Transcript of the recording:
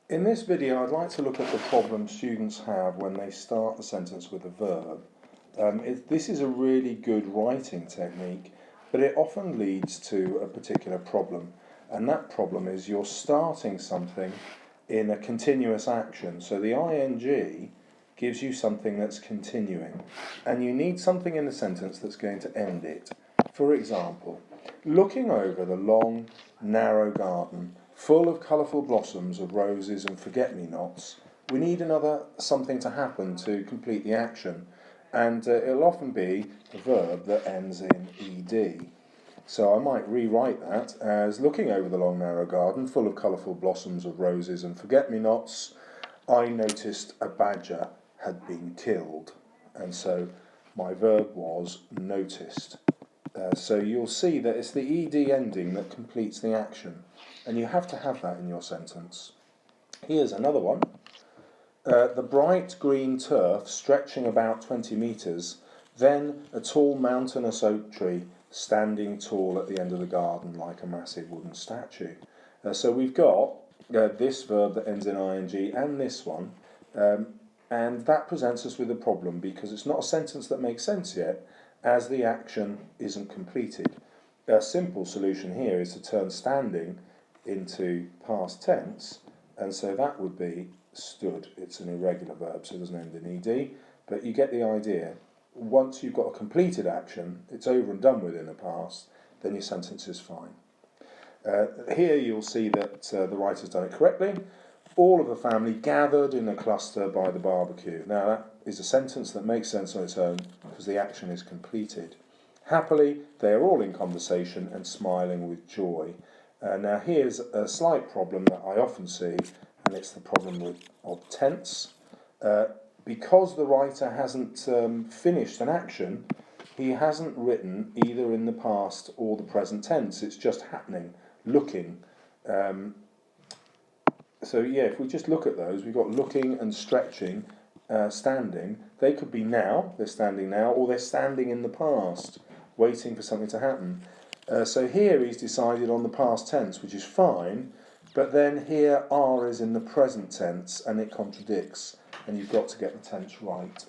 In this video, I'd like to look at the problem students have when they start the sentence with a verb. This is a really good writing technique, but it often leads to a particular problem. And that problem is you're starting something in a continuous action. So the ing gives you something that's continuing. And you need something in the sentence that's going to end it. For example, looking over the long, narrow garden, full of colourful blossoms of roses and forget-me-nots, we need something to happen to complete the action, and it'll often be a verb that ends in ed. So I might rewrite that as looking over the long narrow garden, full of colourful blossoms of roses and forget-me-nots, I noticed a badger had been killed, and so my verb was noticed. So you'll see that it's the ed ending that completes the action, and you have to have that in your sentence. Here's another one. The bright green turf stretching about 20 metres, then a tall mountainous oak tree standing tall at the end of the garden like a massive wooden statue. So we've got this verb that ends in ing and this one, and that presents us with a problem because it's not a sentence that makes sense yet, as the action isn't completed. A simple solution here is to turn standing into past tense, and so that would be stood. It's an irregular verb, so it doesn't end in ed, but you get the idea. Once you've got a completed action, it's over and done with in the past, then your sentence is fine. Here you'll see that the writer's done it correctly. All of the family gathered in a cluster by the barbecue. Now that is a sentence that makes sense on its own because the action is completed. Happily, they are all in conversation and smiling with joy. Now here's a slight problem that I often see, and it's the problem of tense. Because the writer hasn't finished an action, he hasn't written either in the past or the present tense. It's just happening, looking. So yeah, if we just look at those, we've got looking and stretching, standing. They could be now, they're standing now, or they're standing in the past, waiting for something to happen. So here he's decided on the past tense, which is fine, but then here are is in the present tense, and it contradicts, and you've got to get the tense right.